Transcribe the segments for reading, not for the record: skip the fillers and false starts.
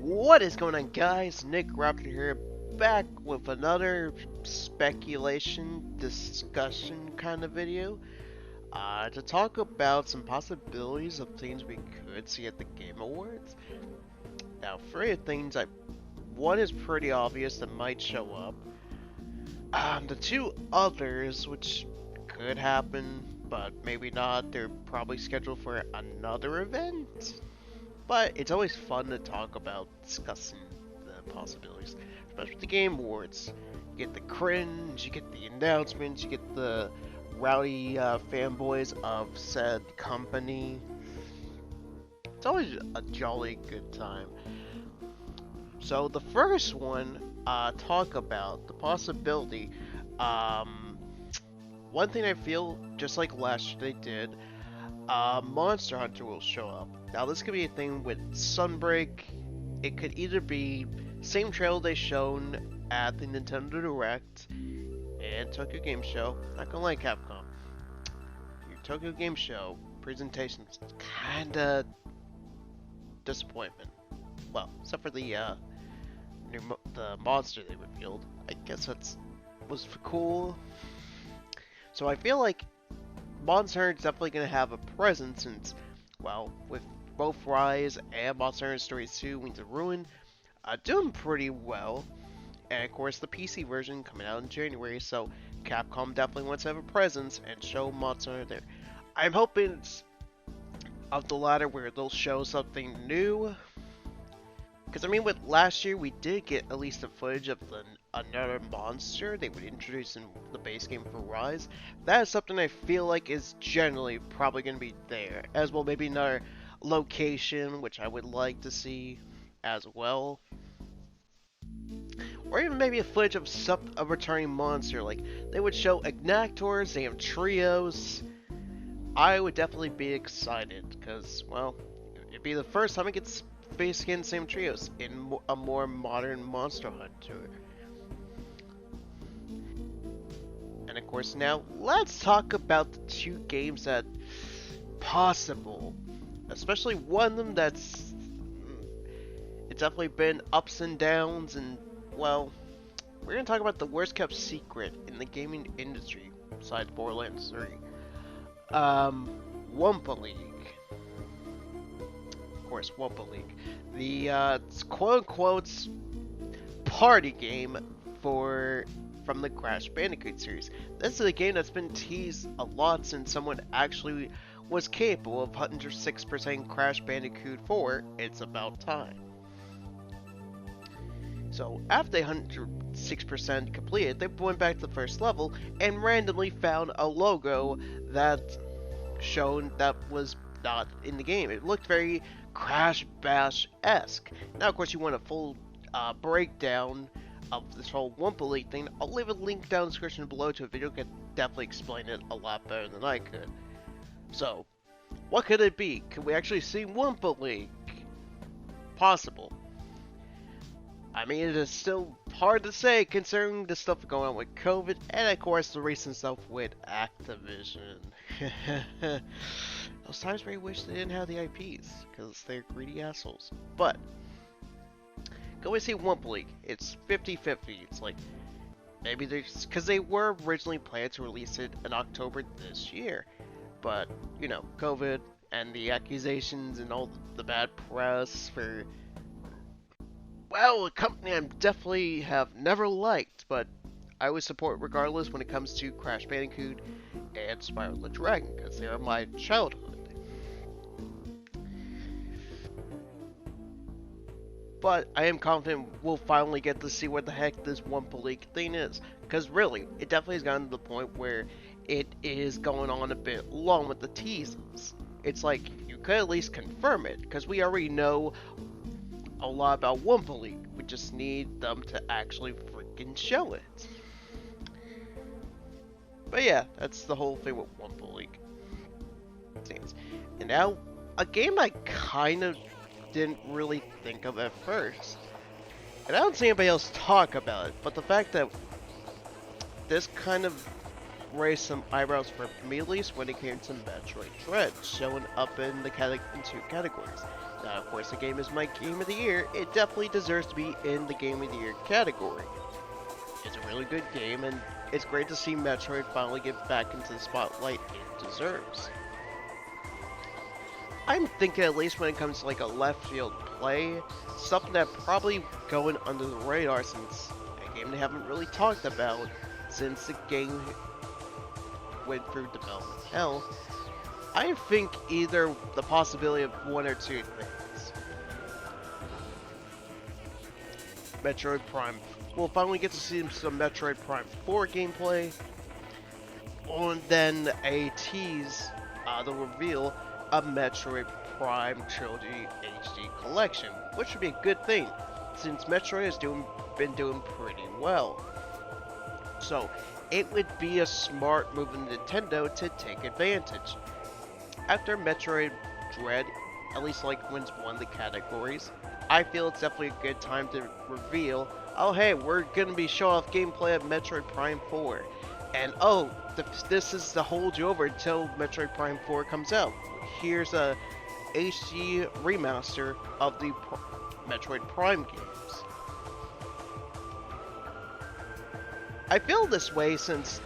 What is going on, guys? Nick Raptor here, back with another speculation discussion kind of video to talk about some possibilities of things we could see at the Game Awards. Now, three of things, one is pretty obvious that might show up. The two others, which could happen, but maybe not, they're probably scheduled for another event. But it's always fun to talk about discussing the possibilities, especially with the Game Awards. You get the cringe, you get the announcements, you get the rowdy fanboys of said company. It's always a jolly good time. So the first one, talk about the possibility. One thing I feel, just like last year they did, Monster Hunter will show up. Now this could be a thing with Sunbreak. It could either be same trailer they shown at the Nintendo Direct and Tokyo Game Show. Not gonna lie, Capcom, your Tokyo Game Show presentation's kinda disappointment. Well, except for the the monster they revealed. I guess was cool. So I feel like Monster Hunter is definitely going to have a presence since, well, with both Rise and Monster Hunter Stories 2 Wings of Ruin doing pretty well, and of course the PC version coming out in January, so Capcom definitely wants to have a presence and show Monster Hunter there. I'm hoping it's of the latter where they'll show something new, because I mean with last year we did get at least a footage of another monster they would introduce in the base game for Rise. That is something I feel like is generally probably going to be there, as well maybe another location, which I would like to see as well. Or even maybe a footage of a returning monster, like they would show Ignactors, they have trios. I would definitely be excited, because, well, it'd be the first time it gets face again same trios in a more modern Monster Hunter. And of course now, let's talk about the two games that possible. Especially one of them it's definitely been ups and downs, and well, we're going to talk about the worst kept secret in the gaming industry, besides Borderlands 3. Wumpa League. Of course, Wumpa League. The quote-unquote party game from the Crash Bandicoot series. This is a game that's been teased a lot since someone actually was capable of 106% Crash Bandicoot 4. It's about time. So after they 106% completed, they went back to the first level and randomly found a logo that showed that was not in the game. It looked very Crash Bash-esque. Now of course you want a full breakdown of this whole Wumpa League thing. I'll leave a link down in the description below to a video that can definitely explain it a lot better than I could. So, what could it be? Could we actually see Wumpa League? Possible. I mean, it is still hard to say considering the stuff going on with COVID and of course the recent stuff with Activision. Those times where I wish they didn't have the IPs because they're greedy assholes. But go and see Wumpa League. It's 50-50. It's like, maybe because they were originally planned to release it in October this year. But, you know, COVID and the accusations and all the bad press for, well, a company I definitely have never liked, but I would support regardless when it comes to Crash Bandicoot and Spyro the Dragon, because they are my childhood. But I am confident we'll finally get to see what the heck this Wumpa League thing is. Because really, it definitely has gotten to the point where it is going on a bit long with the teases. It's like, you could at least confirm it, because we already know a lot about Wumpa League. We just need them to actually freaking show it. But yeah, that's the whole thing with Wumpa League. And now, a game I kind of didn't really think of at first, and I don't see anybody else talk about it, but the fact that this kind of raised some eyebrows for me at least when it came to Metroid Dread showing up in the two categories. Now, of course, the game is my Game of the Year. It definitely deserves to be in the Game of the Year category. It's a really good game, and it's great to see Metroid finally get back into the spotlight it deserves. I'm thinking, at least when it comes to like a left field play, something that probably going under the radar, since a game they haven't really talked about since the game went through development hell. I think either the possibility of one or two things. Metroid Prime. We'll finally get to see some Metroid Prime 4 gameplay, and then a tease, the reveal of Metroid Prime Trilogy HD Collection, which would be a good thing, since Metroid has been doing pretty well. So, it would be a smart move in Nintendo to take advantage. After Metroid Dread, at least like wins one of the categories, I feel it's definitely a good time to reveal, oh hey, we're gonna be showing off gameplay of Metroid Prime 4. And oh, this is to hold you over until Metroid Prime 4 comes out. Here's a HD remaster of the Metroid Prime games. I feel this way since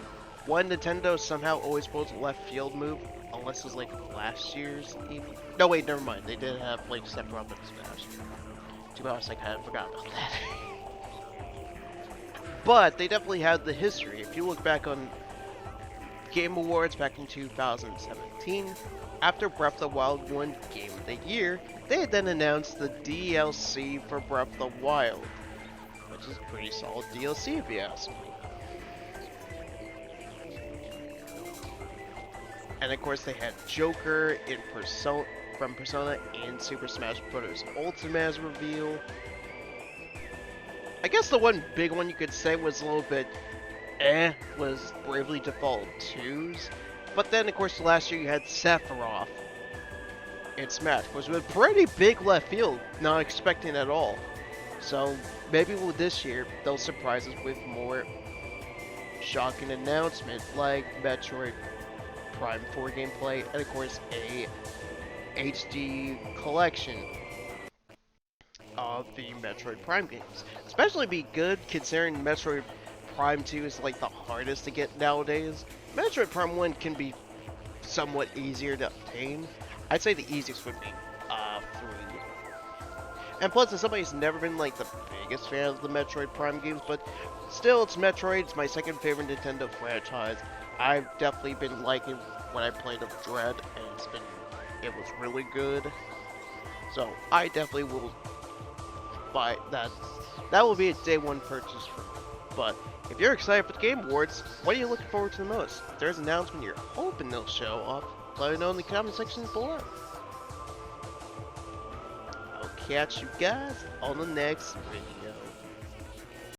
one, Nintendo somehow always pulls a left field move, unless it's like last year's even. No wait, never mind. They did have like Sephiroth and Smash. To be honest, I kind of forgot about that. But they definitely had the history. If you look back on Game Awards back in 2017, after Breath of the Wild won Game of the Year, they had then announced the DLC for Breath of the Wild, which is pretty solid DLC if you ask me. And of course they had Joker in from Persona and Super Smash Bros. Ultimate as reveal. I guess the one big one you could say was a little bit was Bravely Default 2's. But then of course last year you had Sephiroth in Smash, which was a pretty big left field, not expecting at all. So maybe with this year they'll surprise us with more shocking announcement like Metroid Prime 4 gameplay, and of course a HD collection of the Metroid Prime games. Especially be good considering Metroid Prime 2 is like the hardest to get nowadays. Metroid Prime 1 can be somewhat easier to obtain. I'd say the easiest would be 3. And plus, as somebody who's never been like the biggest fan of the Metroid Prime games, but still it's Metroid, it's my second favorite Nintendo franchise. I've definitely been liking when I played of Dread, and it was really good. So I definitely will buy that. That will be a day one purchase for me. But if you're excited for the Game Awards, what are you looking forward to the most? If there's an announcement you're hoping they'll show off, let me know in the comment section below. I'll catch you guys on the next video.